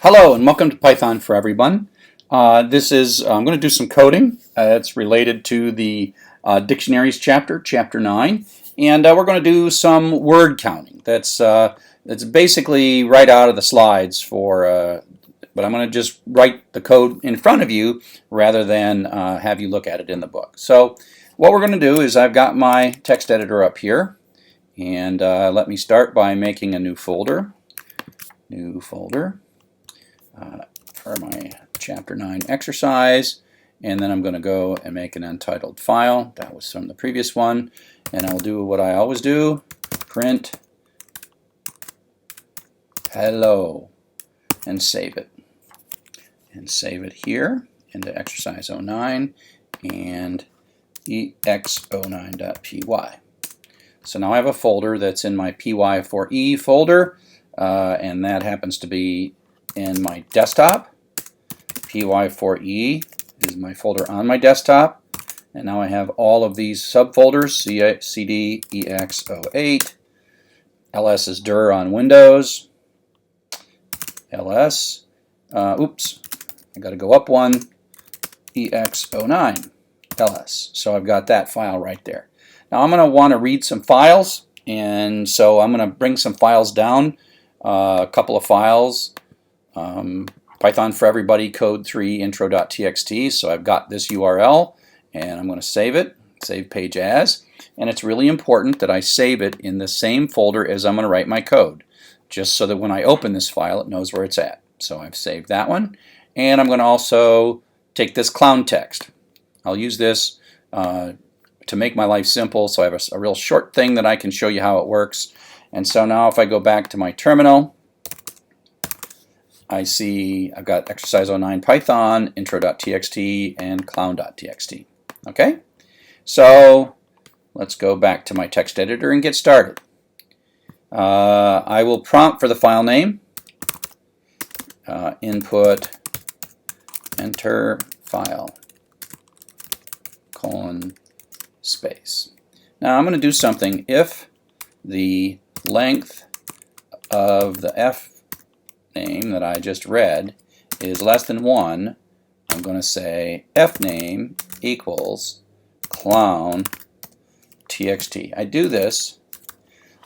Hello and welcome to Python for Everyone. I'm going to do some coding. It's related to the dictionaries chapter, chapter 9, and we're going to do some word counting. That's basically right out of the slides but I'm going to just write the code in front of you rather than have you look at it in the book. So what we're going to do is I've got my text editor up here, and let me start by making a new folder. For my chapter 9 exercise, and then I'm going to go and make an untitled file. That was from the previous one, and I'll do what I always do, print hello, and save it. And save it here into exercise 09 and ex09.py. So now I have a folder that's in my py4e folder, and that happens to be in my desktop. py4e is my folder on my desktop, and now I have all of these subfolders: cd, ex08, ls is dir on Windows, ls, oops, I got to go up one, ex09, ls. So I've got that file right there. Now I'm going to want to read some files, and so I'm going to bring some files down, a couple of files. Python for Everybody code 3 intro.txt. So I've got this URL, and I'm going to save it, save page as, and it's really important that I save it in the same folder as I'm going to write my code, just so that when I open this file it knows where it's at. So I've saved that one, and I'm going to also take this clown text. I'll use this to make my life simple, so I have a real short thing that I can show you how it works. And so now if I go back to my terminal, I see I've got exercise 09 Python, intro.txt, and clown.txt. Okay? So let's go back to my text editor and get started. I will prompt for the file name, input, enter file, colon, space. Now I'm going to do something. If the length of the f name that I just read is less than 1, I'm going to say fname equals clown txt. I do this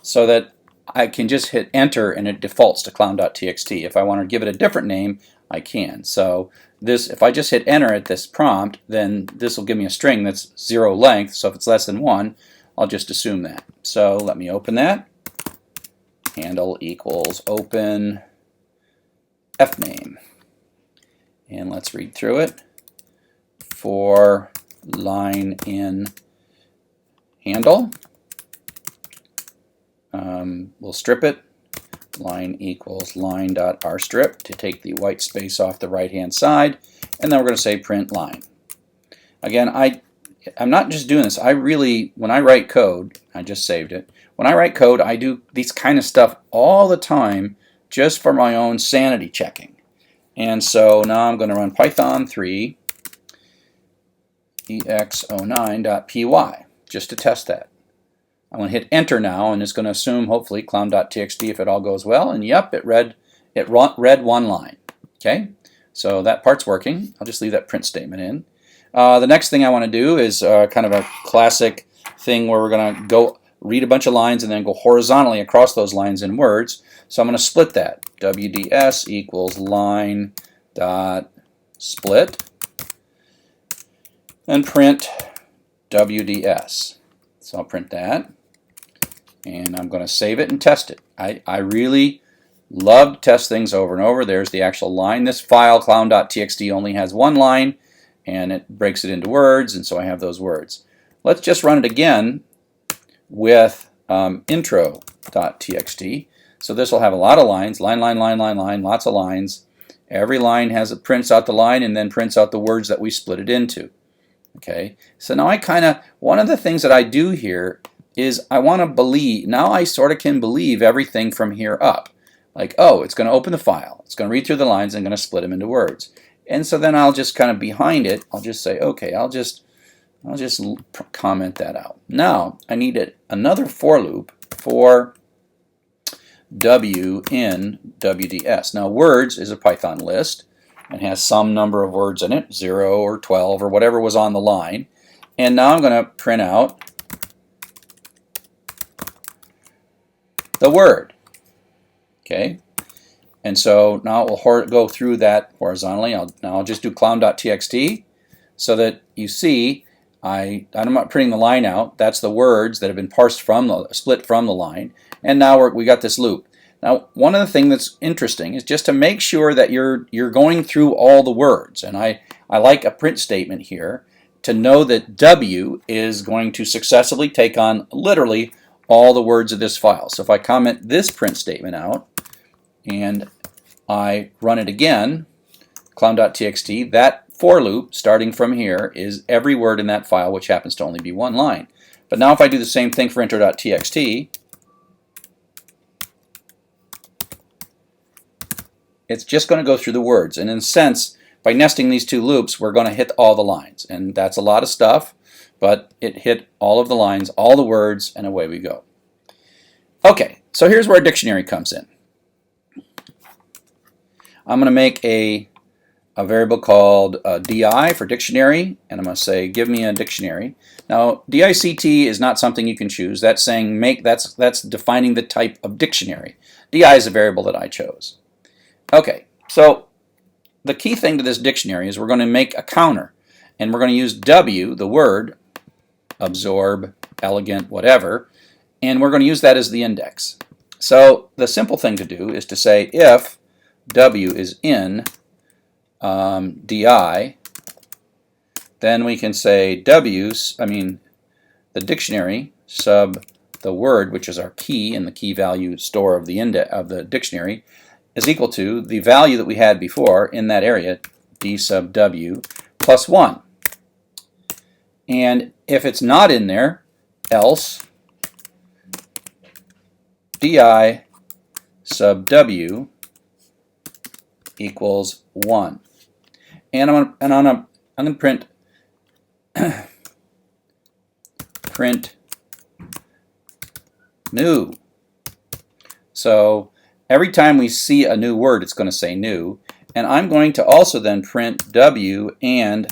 so that I can just hit enter and it defaults to clown.txt. If I want to give it a different name, I can. So if I just hit enter at this prompt, then this will give me a string that's 0 length. So if it's less than 1, I'll just assume that. So let me open that. Handle equals open fname, and let's read through it. For line in handle, we'll strip it. Line equals line.rstrip to take the white space off the right hand side, and then we're going to say print line. Again, I'm not just doing this. When I write code, I just saved it. When I write code, I do these kind of stuff all the time, just for my own sanity checking. And so now I'm going to run Python 3 ex09.py just to test that. I'm going to hit enter now, and it's going to assume hopefully clown.txt if it all goes well, and yep, it read one line. Okay, so that part's working. I'll just leave that print statement in. The next thing I want to do is kind of a classic thing where we're going to go read a bunch of lines and then go horizontally across those lines in words. So I'm going to split that. WDS equals line dot split, and print WDS. So I'll print that, and I'm going to save it and test it. I really love to test things over and over. There's the actual line. This file, clown.txt, only has one line, and it breaks it into words, and so I have those words. Let's just run it again with intro.txt. So this will have a lot of lines, line, lots of lines. Every line prints out the line and then prints out the words that we split it into. Okay, so now one of the things that I do here is I want to believe, now I sort of can believe everything from here up. Like, oh, it's going to open the file, it's going to read through the lines, and going to split them into words. And so then I'll just kind of behind it, I'll just say, okay, I'll just comment that out. Now I need another for loop for W in WDS. Now words is a Python list and has some number of words in it, 0 or 12 or whatever was on the line. And now I'm going to print out the word. Okay, and so now it will go through that horizontally. Now I'll just do clown.txt so that you see I'm not printing the line out. That's the words that have been parsed from split from the line. And now we got this loop. Now, one of the things that's interesting is just to make sure that you're going through all the words. And I like a print statement here to know that W is going to successively take on literally all the words of this file. So if I comment this print statement out and I run it again, clown.txt, that for loop starting from here is every word in that file, which happens to only be one line. But now if I do the same thing for intro.txt, it's just going to go through the words. And in a sense, by nesting these two loops, we're going to hit all the lines. And that's a lot of stuff, but it hit all of the lines, all the words, and away we go. Okay, so here's where a dictionary comes in. I'm going to make a variable called di for dictionary, and I'm going to say give me a dictionary. Now dict is not something you can choose. That's saying that's defining the type of dictionary. Di is a variable that I chose. Okay, so the key thing to this dictionary is we're going to make a counter, and we're going to use W, the word, absorb, elegant, whatever, and we're going to use that as the index. So the simple thing to do is to say if W is in di, then we can say the dictionary sub the word, which is our key in the key value store of the dictionary, is equal to the value that we had before in that area, d sub w plus 1. And if it's not in there, else di sub w equals 1. And I'm going to print print new. So every time we see a new word, it's going to say new. And I'm going to also then print W and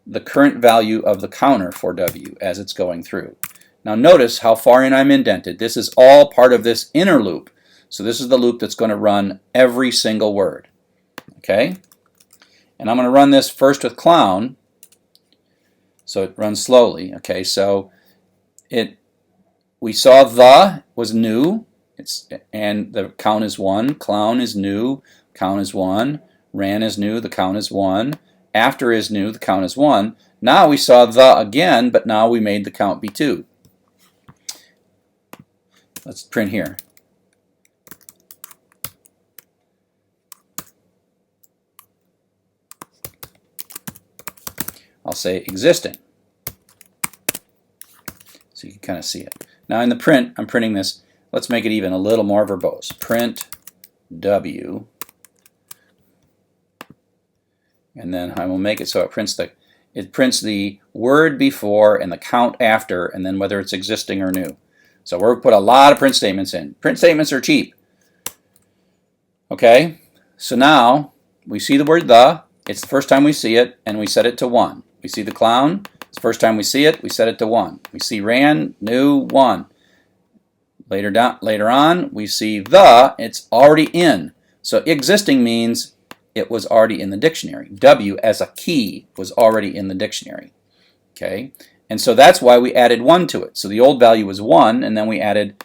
the current value of the counter for W as it's going through. Now notice how far in I'm indented. This is all part of this inner loop. So this is the loop that's going to run every single word. Okay? And I'm going to run this first with clown, so it runs slowly. Okay, so we saw the was new, and the count is 1. Clown is new, count is 1. Ran is new, the count is 1. After is new, the count is 1. Now we saw the again, but now we made the count be 2. Let's print here. I'll say existing, so you can kind of see it. Now in the print, I'm printing this. Let's make it even a little more verbose. Print W, and then I will make it so it prints the word before and the count after, and then whether it's existing or new. So we're put a lot of print statements in. Print statements are cheap. Okay, so now we see the word the. It's the first time we see it, and we set it to 1. We see the clown. It's the first time we see it. We set it to 1. We see ran, new, 1. Later on, we see the. It's already in. So existing means it was already in the dictionary. W as a key was already in the dictionary. Okay, and so that's why we added 1 to it. So the old value was 1, and then we added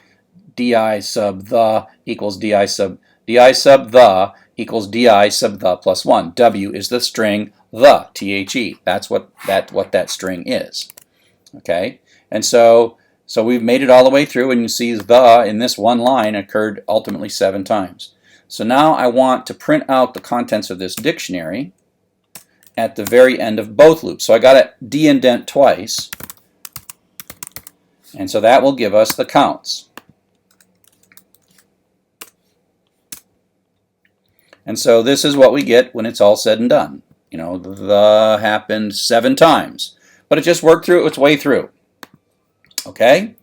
di sub the equals di sub the equals di sub the plus 1. W is the string the, the. That's what that string is. Okay, and so we've made it all the way through, and you see the in this one line occurred ultimately 7 times. So now I want to print out the contents of this dictionary at the very end of both loops. So I got to de-indent twice, and so that will give us the counts. And so this is what we get when it's all said and done. You know, the happened 7 times, but it just worked through its way through. Okay?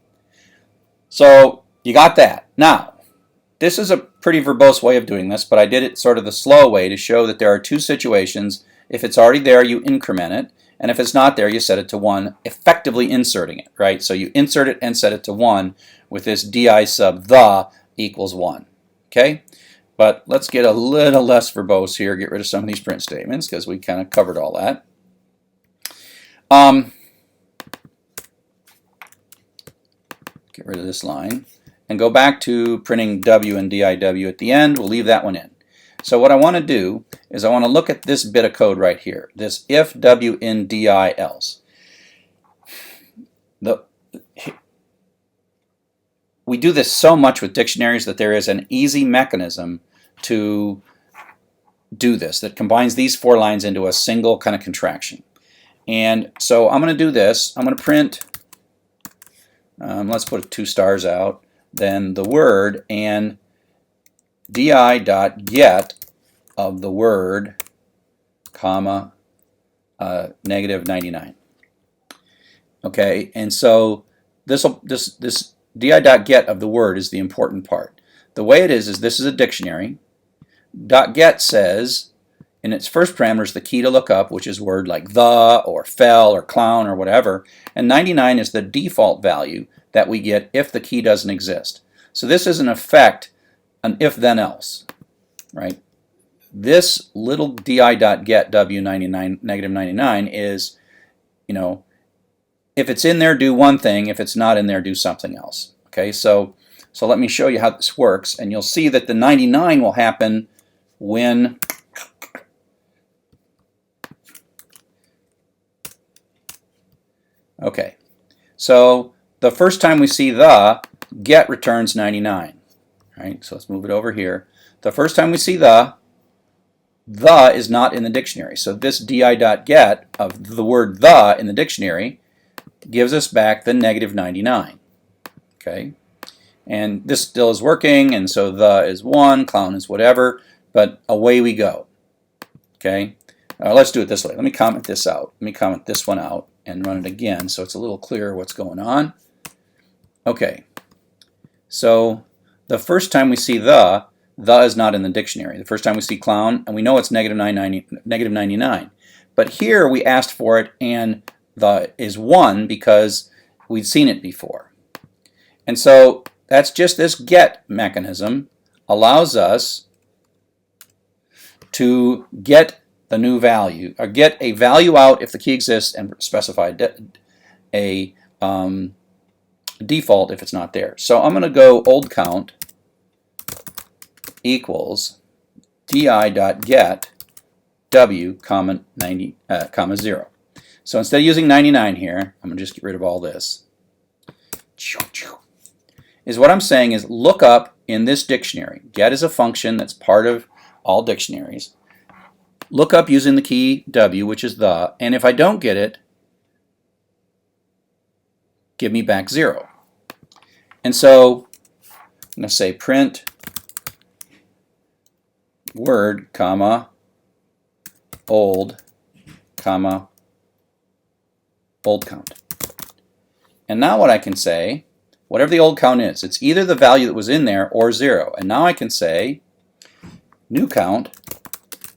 So you got that. Now, This is a pretty verbose way of doing this, but I did it sort of the slow way to show that there are two situations. If it's already there, you increment it, and if it's not there, you set it to 1, effectively inserting it, right? So you insert it and set it to 1 with this di sub the equals 1, okay? But let's get a little less verbose here, get rid of some of these print statements because we kind of covered all that. Get rid of this line and go back to printing W and DIW at the end. We'll leave that one in. So what I want to do is I want to look at this bit of code right here, this if W in DI else. We do this so much with dictionaries that there is an easy mechanism to do this that combines these 4 lines into a single kind of contraction. And so I'm going to do this. I'm going to print, let's put 2 stars out, then the word and di.get of the word, comma, negative 99. Okay, and so this di.get of the word is the important part. The way it is this is a dictionary. .get says in its first parameter is the key to look up, which is word like the or fell or clown or whatever, and 99 is the default value that we get if the key doesn't exist. So this is in effect an if then else, right? This little di.get w99 negative 99 is, you know, if it's in there, do one thing. If it's not in there, do something else. Okay, so let me show you how this works, and you'll see that the 99 will happen when okay, so the first time we see the, get returns 99. Right, so let's move it over here. The first time we see the is not in the dictionary. So this di.get of the word the in the dictionary gives us back the negative 99. Okay, and this still is working, and so the is 1, clown is whatever, but away we go. Okay, let's do it this way. Let me comment this out. Let me comment this one out and run it again so it's a little clearer what's going on. Okay, so the first time we see the is not in the dictionary. The first time we see clown, and we know it's negative 99. But here we asked for it, and the is 1 because we'd seen it before. And so that's just this get mechanism allows us to get the new value, or get a value out if the key exists and specify a default if it's not there. So I'm going to go old count equals di.get w comma 90 comma 0. So instead of using 99 here, I'm going to just get rid of all this. Is what I'm saying is look up in this dictionary. Get is a function that's part of all dictionaries. Look up using the key w, which is the, and if I don't get it, give me back 0. And so I'm going to say print word, comma, old, comma, old count. And now what I can say, whatever the old count is, it's either the value that was in there or 0. And now I can say new count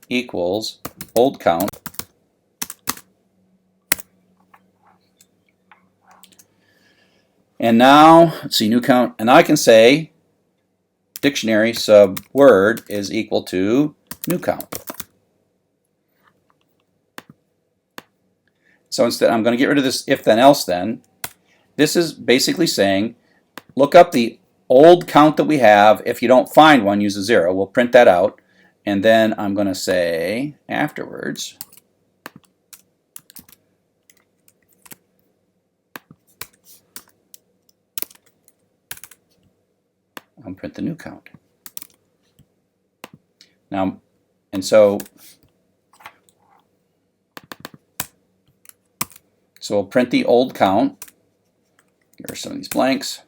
equals old count and now let's see, new count, and I can say dictionary sub word is equal to new count. So instead I'm going to get rid of this if then else then. This is basically saying look up the old count that we have. If you don't find one, use a 0. We'll print that out, and then I'm going to say afterwards I'll print the new count. Now, and so we'll print the old count. Here are some of these blanks.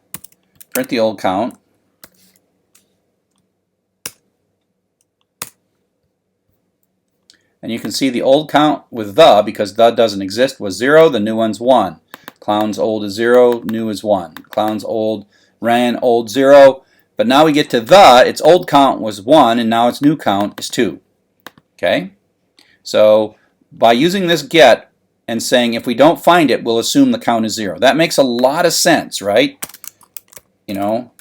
Print the old count. And you can see the old count with the, because the doesn't exist, was 0. The new one's 1. Clown's old is 0. New is 1. Clown's old ran old 0. but now we get to the, its old count was 1, and now its new count is 2. Okay? So by using this get and saying if we don't find it, we'll assume the count is 0. That makes a lot of sense, right? You know,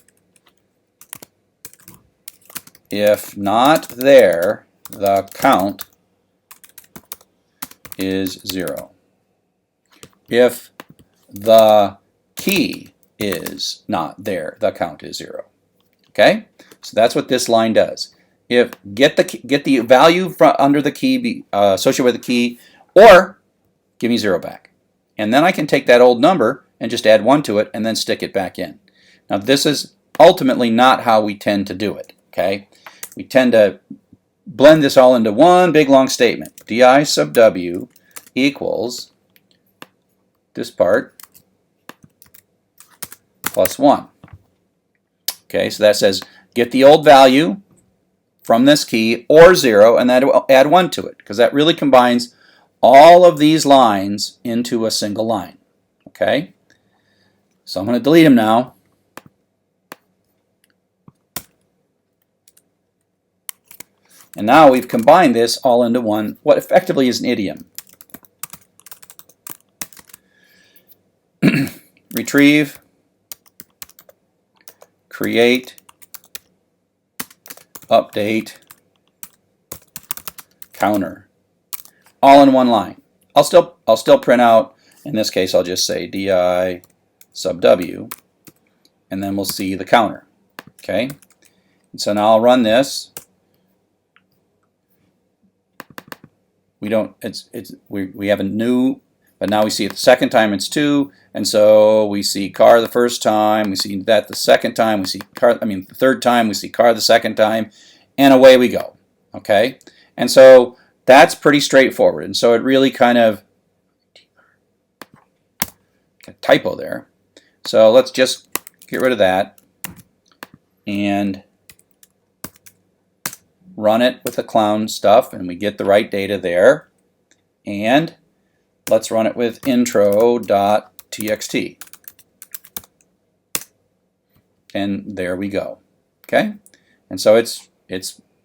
if not there, the count is 0. If the key is not there, the count is 0. Okay? So that's what this line does. If get the value from under the key associated with the key, or give me 0 back. And then I can take that old number and just add 1 to it and then stick it back in. Now this is ultimately not how we tend to do it. Okay? We tend to blend this all into one big long statement. di sub w equals this part plus 1. Okay, so that says get the old value from this key or 0 and then add 1 to it, because that really combines all of these lines into a single line. Okay, so I'm going to delete them now. And now we've combined this all into one, what effectively is an idiom. Retrieve, create, update, counter, all in one line. I'll still print out, in this case I'll just say di sub w, and then we'll see the counter. Okay, and so now I'll run this. We don't, we have a new, but now we see it the second time it's 2, and so we see car the first time, we see that the second time, we see car, the third time, we see car the second time, and away we go. Okay, and so that's pretty straightforward, and so it really kind of, a typo there, so let's just get rid of that and run it with the clown stuff, and we get the right data there. And let's run it with intro.txt. And there we go. Okay? And so it's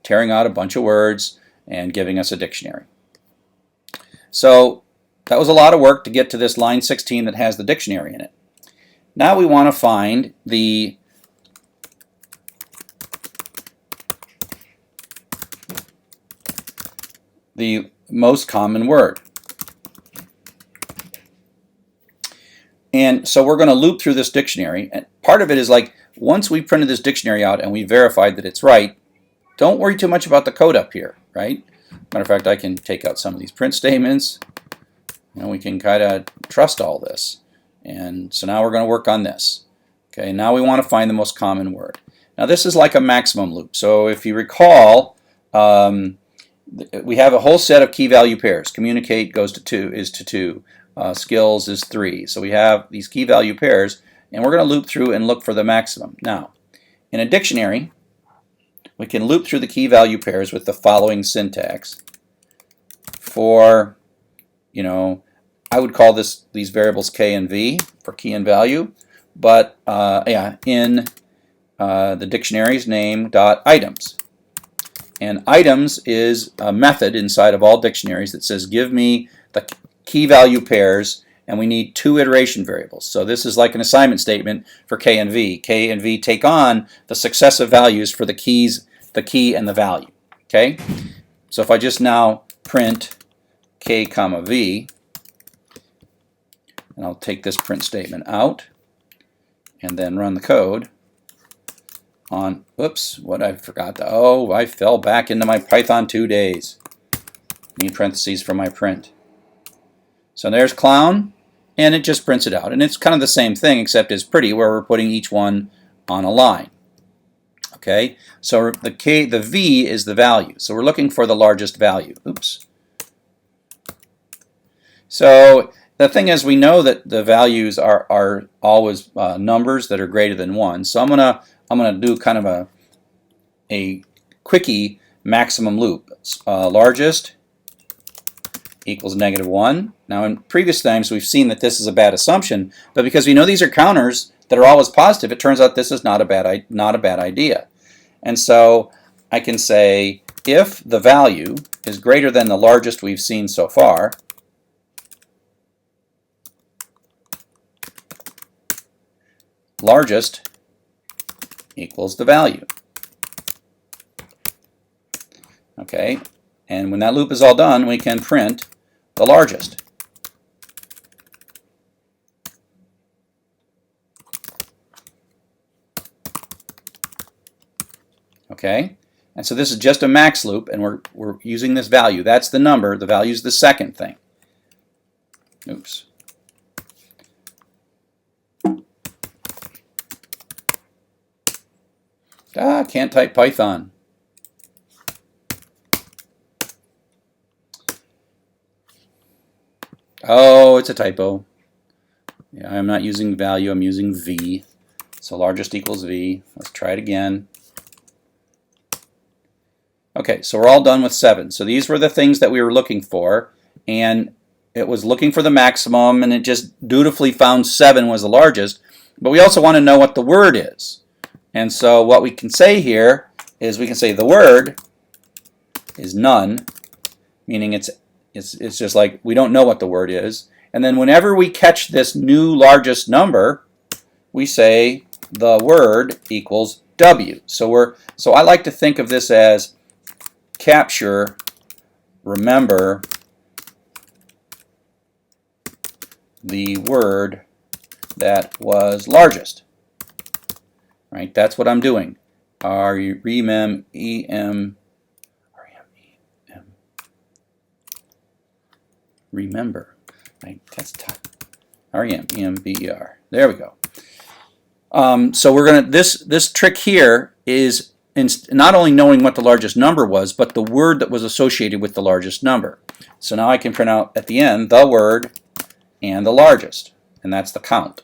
tearing out a bunch of words and giving us a dictionary. So that was a lot of work to get to this line 16 that has the dictionary in it. Now we want to find the most common word. And so we're going to loop through this dictionary. And part of it is like, once we printed this dictionary out and we verified that it's right, don't worry too much about the code up here, right? Matter of fact, I can take out some of these print statements, and we can kind of trust all this. And so now we're going to work on this. Okay, now we want to find the most common word. Now this is like a maximum loop. So if you recall, we have a whole set of key value pairs. Communicate goes to 2, is to 2. Skills is 3. So we have these key value pairs, and we're going to loop through and look for the maximum. Now, in a dictionary, we can loop through the key value pairs with the following syntax. For, I would call these variables k and v for key and value, but in the dictionary's name dot items. And items is a method inside of all dictionaries that says give me the key value pairs, and we need 2 iteration variables. So this is like an assignment statement for k and v. K and v take on the successive values for the key and the value. Okay? So if I just now print k comma v, and I'll take this print statement out and then run the code on, oops, what I forgot to, oh, I fell back into my Python 2 days. Need parentheses for my print. So there's clown, and it just prints it out. And it's kind of the same thing, except it's pretty, where we're putting each one on a line. Okay, so the v is the value. So we're looking for the largest value. Oops. So the thing is, we know that the values are always numbers that are greater than 1. So I'm gonna do kind of a quickie maximum loop. Largest equals -1. Now in previous times we've seen that this is a bad assumption, but because we know these are counters, that are always positive, it turns out this is not a bad idea. And so I can say if the value is greater than the largest we've seen so far, largest equals the value. Okay, and when that loop is all done, we can print the largest. Okay, and so this is just a max loop, and we're using this value. That's the number. The value is the second thing. Oops. Can't type Python. Oh, it's a typo. Yeah, I'm not using value, I'm using V. So largest equals V. Let's try it again. Okay, so we're all done with 7. So these were the things that we were looking for, and it was looking for the maximum, and it just dutifully found 7 was the largest. But we also want to know what the word is. And so what we can say here is we can say the word is none, meaning it's just like we don't know what the word is. And then whenever we catch this new largest number, we say the word equals W. So I like to think of this as capture, remember the word that was largest. Right? That's what I'm doing. Remem. Remember. Right? That's R-E-M-E-M-B-E-R. There we go. So we're gonna this trick here is not only knowing what the largest number was, but the word that was associated with the largest number. So now I can print out at the end the word and the largest, and that's the count.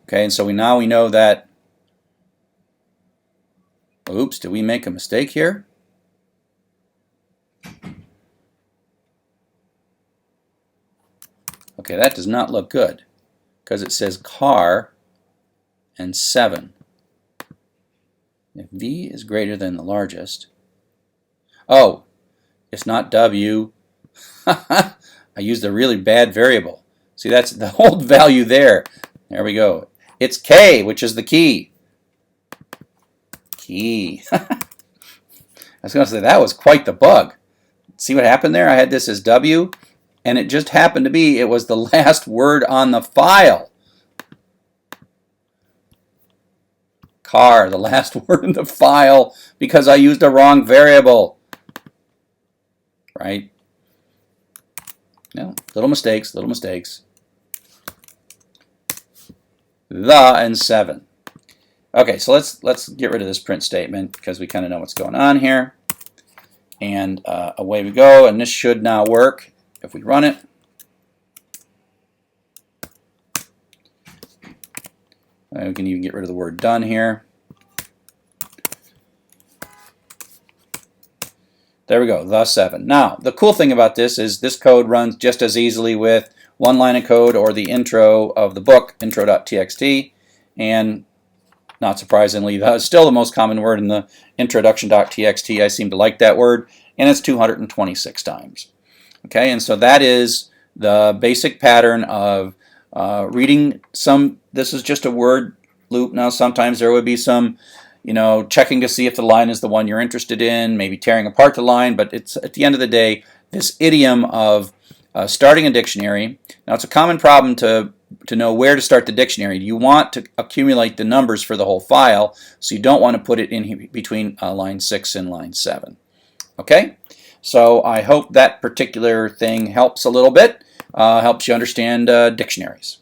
Okay, and so now we know that, oops, did we make a mistake here? Okay, that does not look good because it says car and 7. If V is greater than the largest, oh, it's not W. I used a really bad variable. See, that's the old value there. There we go. It's K, which is the key. Key. I was going to say that was quite the bug. See what happened there? I had this as W, and it just happened to be it was the last word on the file. Car, the last word in the file, because I used a wrong variable. Right? No, little mistakes, little mistakes. The and 7. Okay, so let's get rid of this print statement because we kind of know what's going on here. And away we go, and this should now work if we run it. We can even get rid of the word done here. There we go, the 7. Now, the cool thing about this is this code runs just as easily with one line of code or the intro of the book, intro.txt, and not surprisingly, that's still the most common word in the introduction.txt. I seem to like that word, and it's 226 times. Okay, and so that is the basic pattern of reading some. This is just a word loop. Now, sometimes there would be some, checking to see if the line is the one you're interested in, maybe tearing apart the line, but it's at the end of the day, this idiom of starting a dictionary. Now, it's a common problem to know where to start the dictionary. You want to accumulate the numbers for the whole file, so you don't want to put it in between line 6 and line 7. Okay? So I hope that particular thing helps a little bit, helps you understand dictionaries.